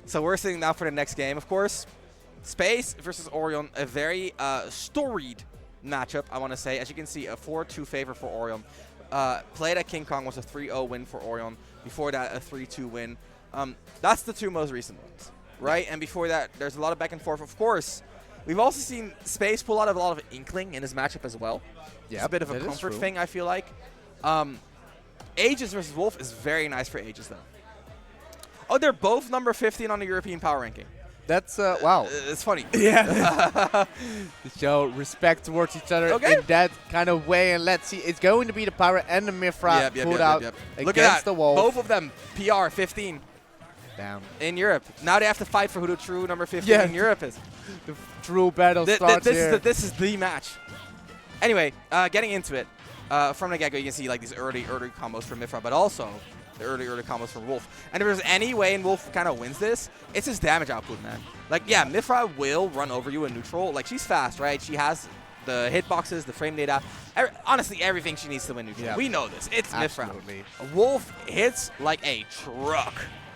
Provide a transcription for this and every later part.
So we're sitting down for the next game, of course. Space versus Oryon, a very storied matchup, I want to say. As you can see, a 4-2 favor for Oryon. Played at King Kong was a 3-0 win for Oryon. Before that, a 3-2 win. That's the two most recent ones, right? And before that, there's a lot of back and forth. Of course, we've also seen Space pull out a lot of Inkling in his matchup as well. It's a bit of a comfort thing, I feel like. Aegis versus Wolf is very nice for Aegis, though. Oh, they're both number 15 on the European power ranking. That's, wow. It's funny. Yeah. Show respect towards each other in that kind of way. And let's see, it's going to be the Power and the Mifra put out against the Wolf. Both of them, PR 15. Damn. In Europe. Now they have to fight for who the true number 15 in Europe is. The true battle starts here. This is the match. Anyway, getting into it. From the get-go, you can see like these early combos from Mifra, but also the early combos from Wolf. And if there's any way in Wolf kind of wins this, it's his damage output, man. Like, yeah, Mifra will run over you in neutral. Like, she's fast, right? She has the hitboxes, the frame data. Honestly, everything she needs to win neutral. Yep. We know this. It's Mifra. Wolf hits like a truck.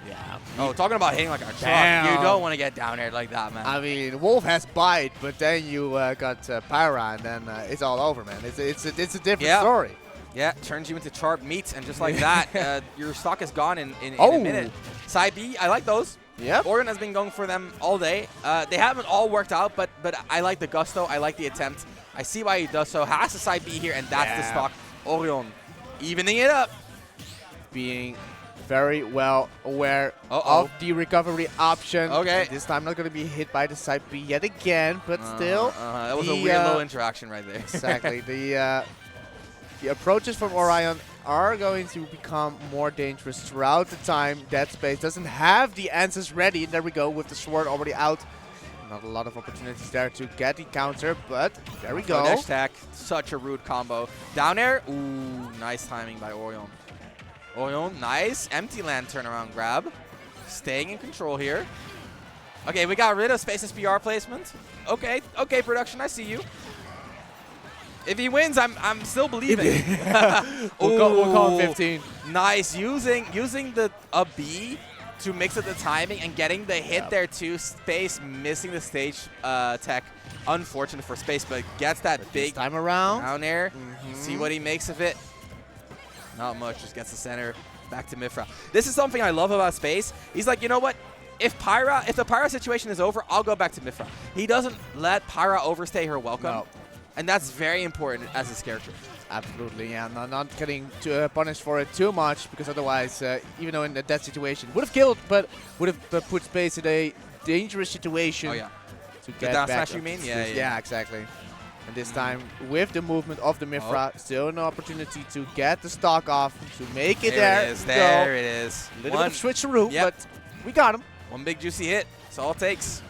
Yeah. Oh, talking about hitting like a truck. You don't want to get down there like that, man. I mean, Wolf has bite, but then you got Pyra, and then it's all over, man. It's a different story. Yeah, turns you into sharp meat, and just like that, your stock is gone in a minute. Side B, I like those. Yep. Oryon has been going for them all day. They haven't all worked out, but I like the gusto. I like the attempt. I see why he does so. Has the side B here, and that's the stock. Oryon evening it up. Being very well aware of the recovery option. Okay. This time not going to be hit by the side B yet again, but still. That was a weird little interaction right there. Exactly. The approaches from Oryon are going to become more dangerous throughout the time. Dead Space doesn't have the answers ready. There we go with the sword already out. Not a lot of opportunities there to get the counter, but there we go. Dash attack, such a rude combo. Down air, ooh, nice timing by Oryon. Oryon, nice. Empty land turnaround grab. Staying in control here. Okay, we got rid of Space's PR placement. Okay, production, I see you. If he wins, I'm still believing. We'll call him 15. Nice, using the B to mix up the timing and getting the hit there too. Space missing the stage tech. Unfortunate for Space, but gets that big time around down air. See what he makes of it. Not much, just gets the center. Back to Mifra. This is something I love about Space. He's like, you know what? If the Pyra situation is over, I'll go back to Mifra. He doesn't let Pyra overstay her welcome. No. And that's very important as his character. Absolutely, yeah. Not getting punished for it too much, because otherwise, even though in that situation, would have killed, but would have put Space in a dangerous situation. Oh, yeah. To get down back smash, you mean? Yeah, exactly. And this time, with the movement of the Mifra, still an opportunity to get the stock off, to make it there. There it is. A little bit of switcheroo, but we got him. One big juicy hit. That's all it takes.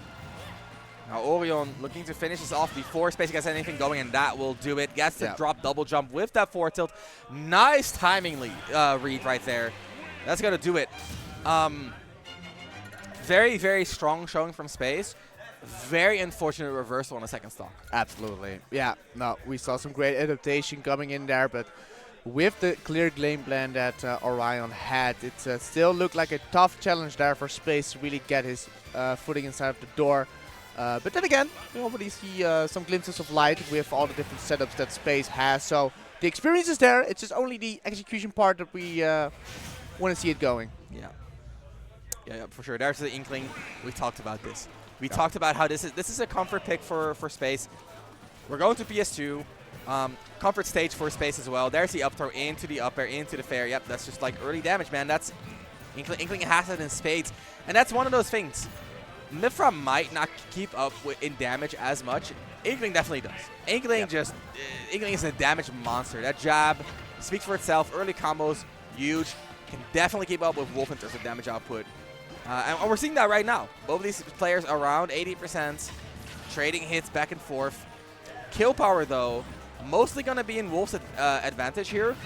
Now Oryon looking to finish this off before Space gets anything going, and that will do it. Gets the drop double jump with that forward tilt. Nice timing read right there. That's going to do it. Very, very strong showing from Space. Very unfortunate reversal on the second stock. Absolutely. Yeah, no, we saw some great adaptation coming in there, but with the clear game plan that Oryon had, it still looked like a tough challenge there for Space to really get his footing inside of the door. But then again, we already see some glimpses of light with all the different setups that Space has. So the experience is there. It's just only the execution part that we want to see it going. Yeah, for sure. There's the Inkling. We talked about this. We talked about how this is a comfort pick for Space. We're going to PS2. Comfort stage for Space as well. There's the up throw into the up air, into the fair. Yep, that's just like early damage, man. That's Inkling has it in spades. And that's one of those things. Mifra might not keep up in damage as much. Inkling definitely does. Inkling Inkling is a damage monster. That jab speaks for itself. Early combos, huge. Can definitely keep up with Wolf in terms of damage output. And we're seeing that right now. Both of these players around 80%, trading hits back and forth. Kill power, though, mostly going to be in Wolf's advantage here,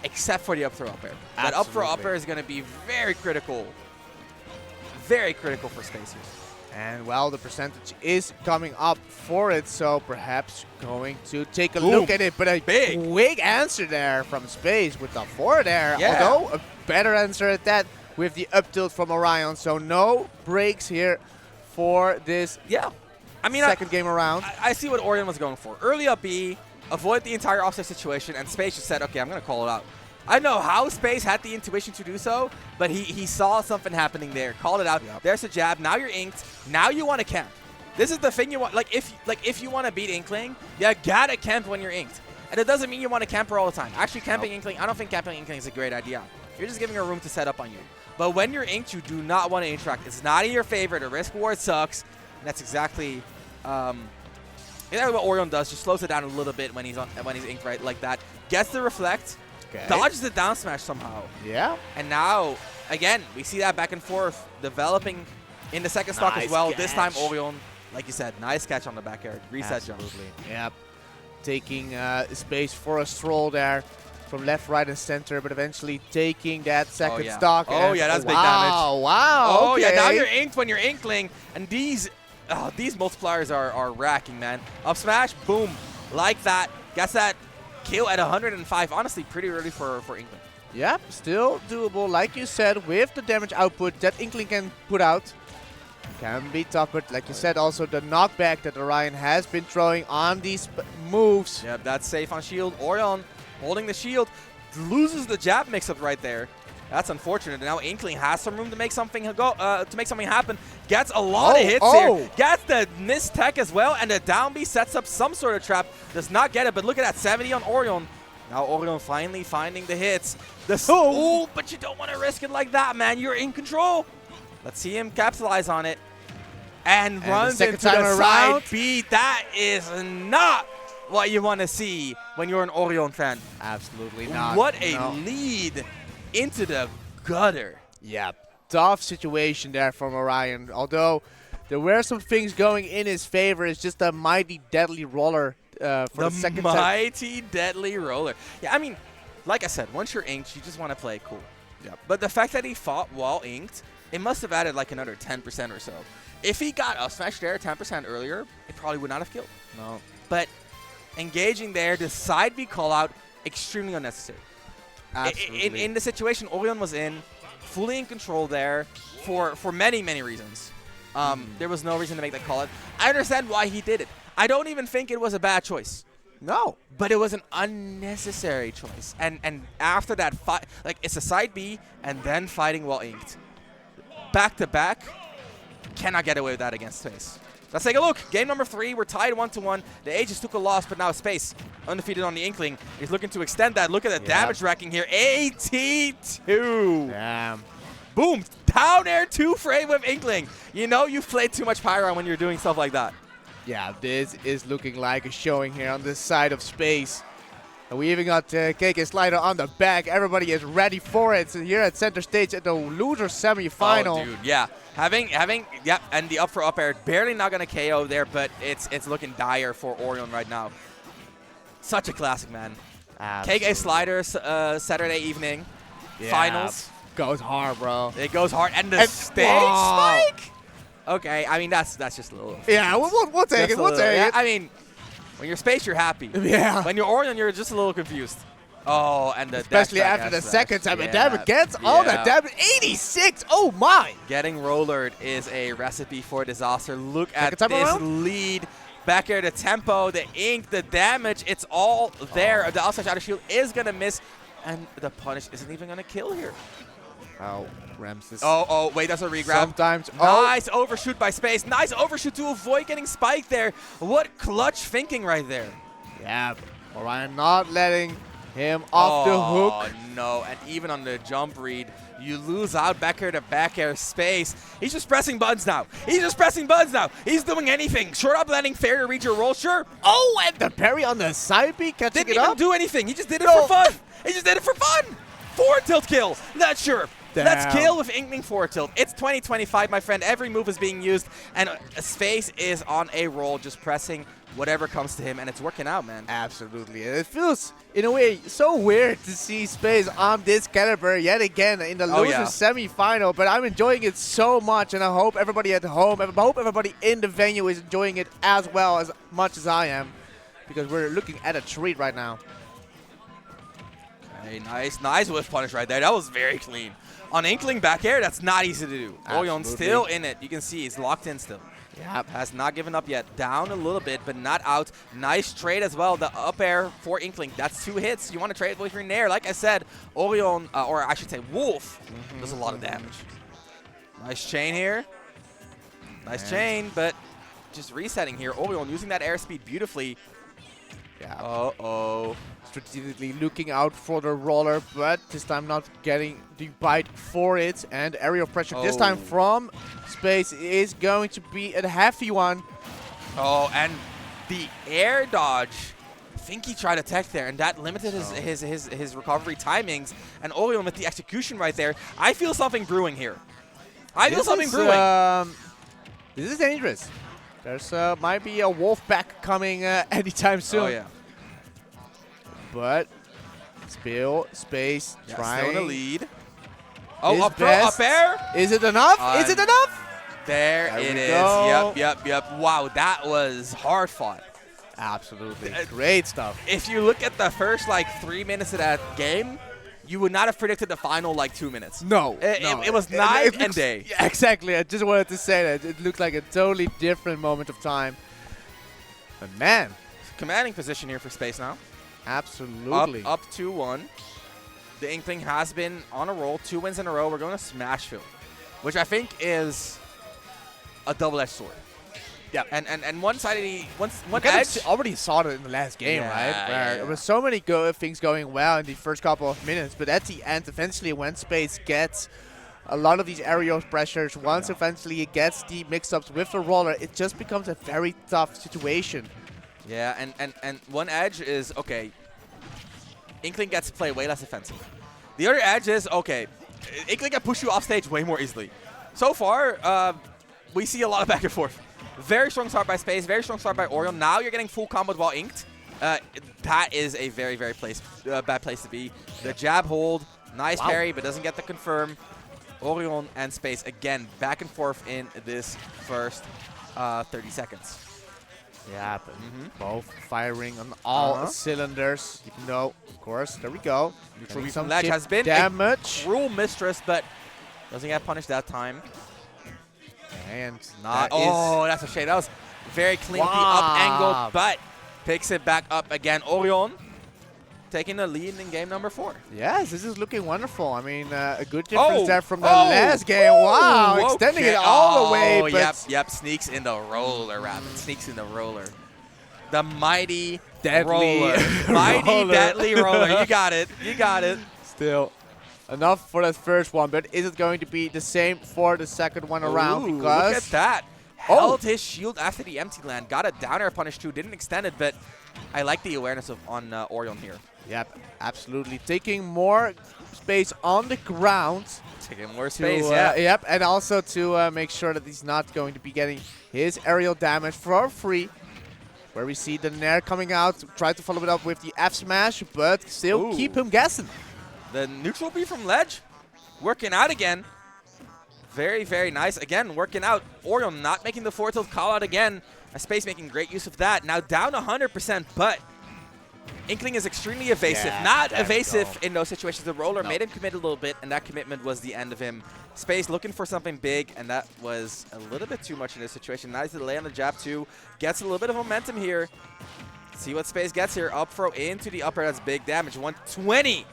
except for the up throw up air. That up throw up air is going to be very critical for Space here. And, well, the percentage is coming up for it, so perhaps going to take a look at it. But a big answer there from Space with the forward air. Although a better answer at that with the up tilt from Oryon. So no breaks here for this I mean, second game around. I see what Oryon was going for. Early up B, avoid the entire offset situation, and Space just said, okay, I'm going to call it out. I know how Space had the intuition to do so, but he saw something happening there. Called it out. Yep. There's a jab. Now you're inked. Now you want to camp. This is the thing you want. If you want to beat Inkling, you gotta camp when you're inked. And it doesn't mean you want to camper all the time. Actually, camping Inkling, I don't think camping Inkling is a great idea. You're just giving her room to set up on you. But when you're inked, you do not want to interact. It's not in your favor. The risk reward sucks. And that's exactly what Oryon does. Just slows it down a little bit when he's inked right like that. Gets the reflect. Okay. Dodges the down smash somehow. Yeah. And now, again, we see that back and forth developing in the second stock as well. Catch. This time, Oryon, like you said, nice catch on the back air. Reset jump. Yep. Taking Space for a stroll there from left, right, and center, but eventually taking that second stock. Oh, yeah, that's big damage. Wow. Oh, okay. yeah, now you're inked when you're Inkling. And these multipliers are racking, man. Up smash, boom. Like that. Gets that kill at 105. Honestly, pretty early for Inkling. Yep, still doable. Like you said, with the damage output that Inkling can put out. Can be tough, but like you said, also the knockback that Oryon has been throwing on these moves. Yep, that's safe on shield. Oryon holding the shield, loses the jab mix-up right there. That's unfortunate. Now Inkling has some room to make something happen. Gets a lot of hits here. Gets the missed tech as well, and the down B sets up some sort of trap. Does not get it, but look at that 70 on Oryon. Now Oryon finally finding the hits. Ooh, but you don't want to risk it like that, man. You're in control. Let's see him capitalize on it. And runs into the side B. That is not what you want to see when you're an Oryon fan. Absolutely not. What a lead into the gutter. Yep. Tough situation there from Oryon. Although there were some things going in his favor. It's just a mighty deadly roller for the second time. Mighty deadly roller. Yeah, I mean, like I said, once you're inked, you just want to play cool. Yep. But the fact that he fought while inked, it must have added like another 10% or so. If he got a smash there 10% earlier, it probably would not have killed. No. But engaging there, the side B call out, extremely unnecessary. Absolutely. In the situation Oryon was in, fully in control there for many, many reasons. There was no reason to make that call out. I understand why he did it. I don't even think it was a bad choice. No. But it was an unnecessary choice. And after that fight, like it's a side B and then fighting while inked. Back to back, cannot get away with that against Space. Let's take a look. Game number 3, we're tied 1-1. The Aegis took a loss, but now Space, undefeated on the Inkling, is looking to extend that. Look at the damage racking here. 82. Damn. Boom. Down air 2 frame with Inkling. You know you've played too much Pyro when you're doing stuff like that. Yeah, this is looking like a showing here on this side of Space. And we even got KK Slider on the back. Everybody is ready for it. So here at center stage at the loser semi-final. Oh, dude, yeah. And the up for up air. Barely not going to KO there, but it's looking dire for Oryon right now. Such a classic, man. Absolutely. KK Slider Saturday evening. Finals. Goes hard, bro. It goes hard. And the stage spike? Okay, I mean, that's just a little. Yeah, we'll take it. We'll take it. I mean, when you're Space, you're happy. Yeah. When you're Oryon, you're just a little confused. Oh, and the especially after the second time, and damage gets all that damage. 86. Oh my! Getting rollered is a recipe for disaster. Look at this lead. Back air, the tempo, the ink, the damage. It's all there. The outside shadow shield is gonna miss, and the punish isn't even gonna kill here. Oh, Ramses. Oh, wait, that's a regrab. Sometimes. Nice overshoot by Space. Nice overshoot to avoid getting spiked there. What clutch thinking right there. Yeah, Oryon not letting him off the hook. Oh, no. And even on the jump read, you lose out back air to back air Space. He's just pressing buttons now. He's doing anything. Short up landing, fair to reach your roll, sure. Oh, and the parry on the side B, catching Didn't it up. even do anything. He just did it for fun. Forward tilt kill. Not sure. Damn. Let's kill with Inkling forward tilt. It's 2025, my friend. Every move is being used, and Space is on a roll, just pressing whatever comes to him, and it's working out, man. Absolutely. And it feels, in a way, so weird to see Space on this caliber yet again in the loser semi-final, but I'm enjoying it so much, and I hope everybody at home, I hope everybody in the venue is enjoying it as well as much as I am, because we're looking at a treat right now. Okay, nice whiff punish right there. That was very clean. On Inkling back air, that's not easy to do. Oryon Absolutely. still in it. You can see he's locked in still. Yep. Has not given up yet. Down a little bit, but not out. Nice trade as well. The up air for Inkling. That's 2 hits. You want to trade it with your nair. Like I said, Oryon, or I should say Wolf, does a lot of damage. Nice chain here. Nice chain, but just resetting here. Oryon using that airspeed beautifully. Yeah. Uh-oh. Strategically looking out for the roller, but this time not getting the bite for it. And area pressure this time from Space is going to be a hefty one. Oh, and the air dodge. I think he tried to tech there, and that limited his recovery timings. And Oryon with the execution right there. I feel something brewing here. I feel something brewing. This is dangerous. There's might be a wolf pack coming anytime soon. Oh, yeah. But still, Space trying. Still in the lead. Oh, up best. air. Is it enough? Is it enough? There it is. Yep. Wow, that was hard fought. Absolutely. Great stuff. If you look at the first, like, 3 minutes of that game, you would not have predicted the final, like, 2 minutes. No. It was night and day. Yeah, exactly. I just wanted to say that. It looked like a totally different moment of time. But, man. Commanding position here for Space now. Absolutely. Up 2-1. The Inkling has been on a roll. 2 wins in a row. We're going to Smashville, which I think is a double-edged sword. Yeah. And one side of the one edge already saw it in the last game, right? Where there were so many things going well in the first couple of minutes, but at the end, eventually, when Space gets a lot of these aerial pressures, once eventually it gets the mix-ups with the roller, it just becomes a very tough situation. Yeah, and one edge is, okay, Inkling gets to play way less offensive. The other edge is, okay, Inkling can push you off stage way more easily. So far, we see a lot of back and forth. Very strong start by Space, very strong start by Oryon. Now you're getting full combo while inked. That is a very, very bad place to be. The jab hold, nice parry, but doesn't get the confirm. Oryon and Space, again, back and forth in this first 30 seconds. Yeah, but both firing on all cylinders. Even though, of course, there we go. Some ledge has been damage. A cruel mistress, but doesn't get punished that time. And that's a shame. That was very cleanly up angled, but picks it back up again. Oryon taking the lead in game number 4. Yes, this is looking wonderful. I mean, a good difference there from the last game. Wow, extending it all the way. But yep. Sneaks in the roller, Rabbit. Sneaks in the roller. The mighty deadly roller. Mighty deadly roller. You got it. You got it. Still. Enough for that first one, but is it going to be the same for the second one around? Because look at that. Held his shield after the empty land. Got a down air punish too. Didn't extend it, but I like the awareness on Oryon here. Yep, absolutely. Taking more space on the ground. Taking more space, yeah. Yep, and also to make sure that he's not going to be getting his aerial damage for free. Where we see the Nair coming out. Try to follow it up with the F smash, but still keep him guessing. The neutral B from ledge, working out again. Very, very nice. Again, working out. Oryon not making the forward tilt call out again. A Space making great use of that. Now down 100%, but Inkling is extremely evasive. Not evasive in those situations. The roller made him commit a little bit, and that commitment was the end of him. Space looking for something big, and that was a little bit too much in this situation. Nice delay on the jab too. Gets a little bit of momentum here. See what Space gets here. Up throw into the upper. That's big damage. 120.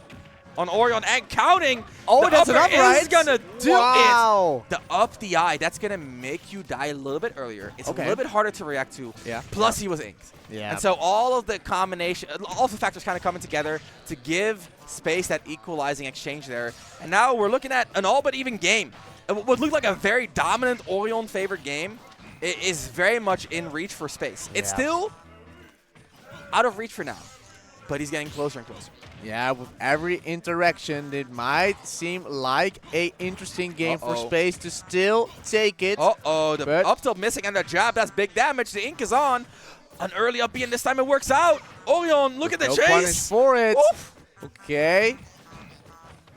On Oryon and counting. Oh, that's enough, right? Is gonna do it. The up the eye, that's gonna make you die a little bit earlier. It's a little bit harder to react to. Yeah. Plus he was inked. Yeah. And so all of the combination, all of the factors kind of coming together to give Space that equalizing exchange there. And now we're looking at an all but even game. What looked like a very dominant Oryon favored game is very much in reach for Space. It's still out of reach for now, but he's getting closer and closer. Yeah, with every interaction, it might seem like a interesting game for Space to still take it. The up tilt missing and the jab, that's big damage. The ink is on. An early up B, and this time it works out. Oryon, look at the chase. Punish for it. Oof. Okay.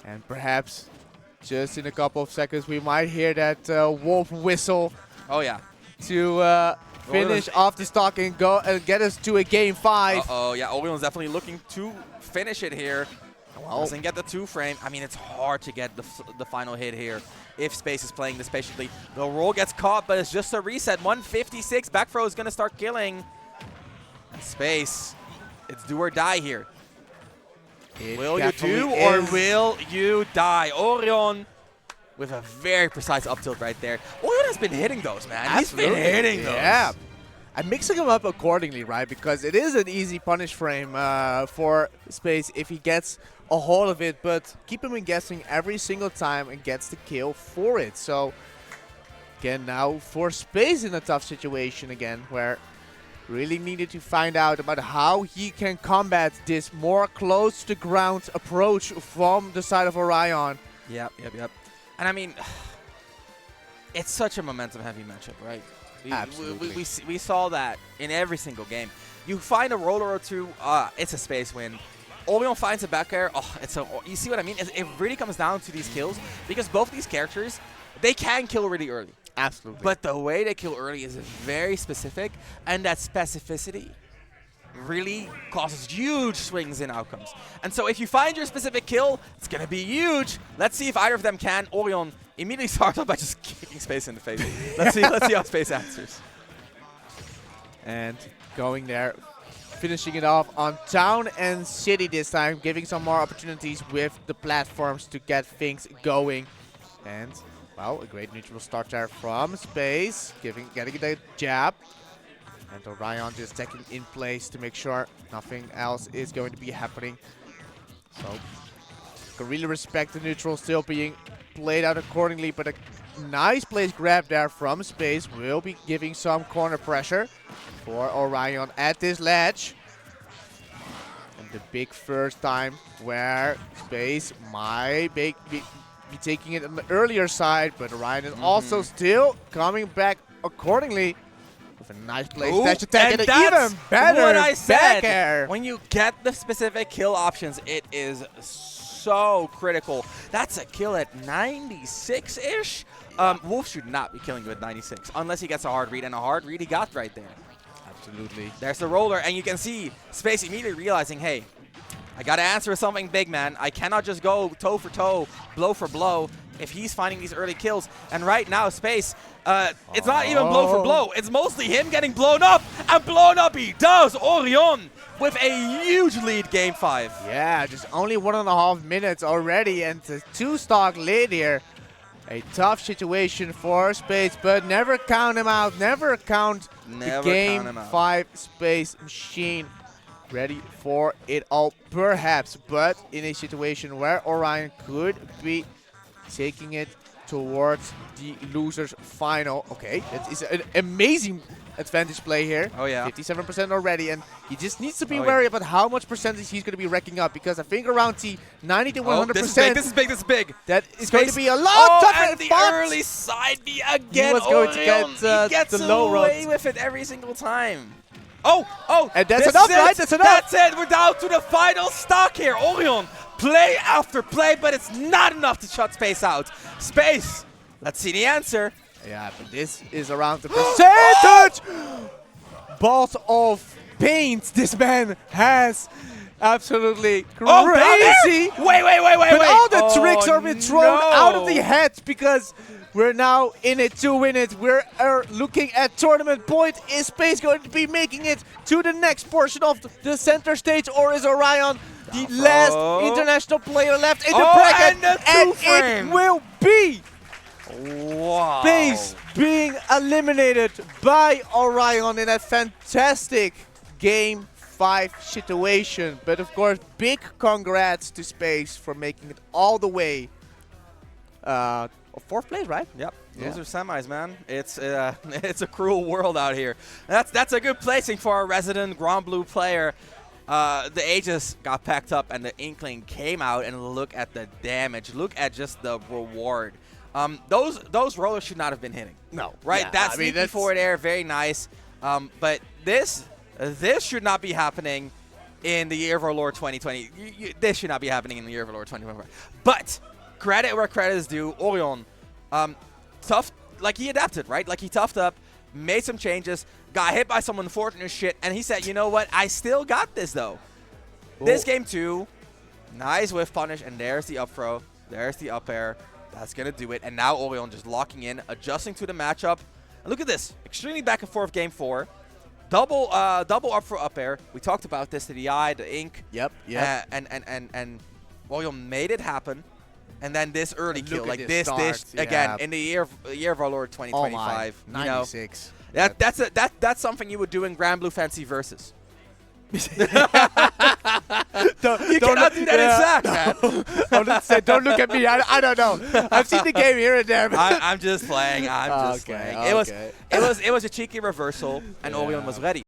And perhaps just in a couple of seconds, we might hear that wolf whistle. Oh, yeah. To finish off the stock and go and get us to a game 5. Yeah, Oryon's definitely looking to finish it here. Well, doesn't get the 2-frame. I mean, it's hard to get the final hit here if Space is playing this patiently. The roll gets caught, but it's just a reset. 156. Back throw is going to start killing. And Space, it's do or die here. Will you do or will you die? Oryon with a very precise up tilt right there. Oryon has been hitting those, man. Absolutely. He's been hitting those. Yeah. I'm mixing them up accordingly, right? Because it is an easy punish frame for Space if he gets a hold of it, but keep him guessing every single time and gets the kill for it. So, again, now for Space in a tough situation again, where really needed to find out about how he can combat this more close to the ground approach from the side of Oryon. Yep. And I mean, it's such a momentum-heavy matchup, right? Absolutely. We saw that in every single game. You find a roller or two, it's a Space win. Oryon finds a back air. You see what I mean? It really comes down to these kills because both these characters, they can kill really early. Absolutely. But the way they kill early is very specific, and that specificity really causes huge swings in outcomes. And so if you find your specific kill, it's going to be huge. Let's see if either of them can. Oryon immediately starts off by just kicking Space in the face. Let's see how Space answers. And going there, finishing it off on Town and City this time, giving some more opportunities with the platforms to get things going. And, well, a great neutral start there from Space, getting the jab. And Oryon just taking in place to make sure nothing else is going to be happening. So, can really respect the neutral still being played out accordingly, but a nice place grab there from Space will be giving some corner pressure for Oryon at this ledge. And the big first time where Space might be taking it on the earlier side, but Oryon is also still coming back accordingly. With a nice place dash attack and an even better what I said. back air. When you get the specific kill options, it is so critical. That's a kill at 96-ish. Wolf should not be killing you at 96 unless he gets a hard read, and a hard read he got right there. Absolutely. There's the roller, and you can see Space immediately realizing, hey, I got to answer with something big, man. I cannot just go toe for toe, blow for blow if he's finding these early kills. And right now, Space, it's not even blow for blow. It's mostly him getting blown up, and blown up he does. Oryon with a huge lead, game 5. Yeah, just only 1.5 minutes already, and a 2-stock lead here. A tough situation for Space, but never count him out. Never count the game 5 Space machine. Ready for it all, perhaps, but in a situation where Oryon could be taking it towards the loser's final. Okay, that is an amazing advantage play here. Oh yeah, 57% already, and he just needs to be wary about how much percentage he's going to be racking up, because I think around the 90 to 100%. This is big. That is going to be a lot tougher. And the early side B again. He was going to get he gets the low away road with it every single time. Oh, and that's enough, right? That's enough. That's it. We're down to the final stock here. Oryon, play after play, but it's not enough to shut Space out. Space, let's see the answer. Yeah, but this is around the percentage. Balls of paint this man has. Absolutely crazy. Wait. But all the tricks are being thrown out of the head, because we're now in it to win it. We're looking at tournament point. Is Space going to be making it to the next portion of the center stage, or is Oryon the last international player left in the bracket? And it will be wow. Space being eliminated by Oryon in that fantastic game 5 situation. But of course, big congrats to Space for making it all the way. 4th place, right? Yep. Those are semis, man. It's a cruel world out here. That's a good placing for our resident Grand Blue player. The Aegis got packed up, and the Inkling came out, and look at the damage. Look at just the reward. Those rollers should not have been hitting. No. Right? Yeah, That's sneaky forward air, very nice. But this should not be happening in the year of our Lord 2020. This should not be happening in the year of our Lord 2025. But credit where credit is due. Oryon, tough, like he adapted, right? Like he toughed up, made some changes, got hit by some unfortunate shit, and he said, you know what? I still got this, though. This game 2, Nice whiff punish, and there's the up throw. There's the up air. That's going to do it. And now Oryon just locking in, adjusting to the matchup. And look at this. Extremely back and forth game 4. Double up throw up air. We talked about this to the eye, the ink. Yep. And Oryon made it happen. And then this early kill, like this yeah. again in the year of our Lord 2025. Oh my, 96. You know, that's something you would do in Grand Blue Fantasy Versus. You cannot do that in Sack, man. Don't look at me. I don't know. I've seen the game here and there. But I'm just playing. I'm just playing. It was a cheeky reversal, and Oryon was ready.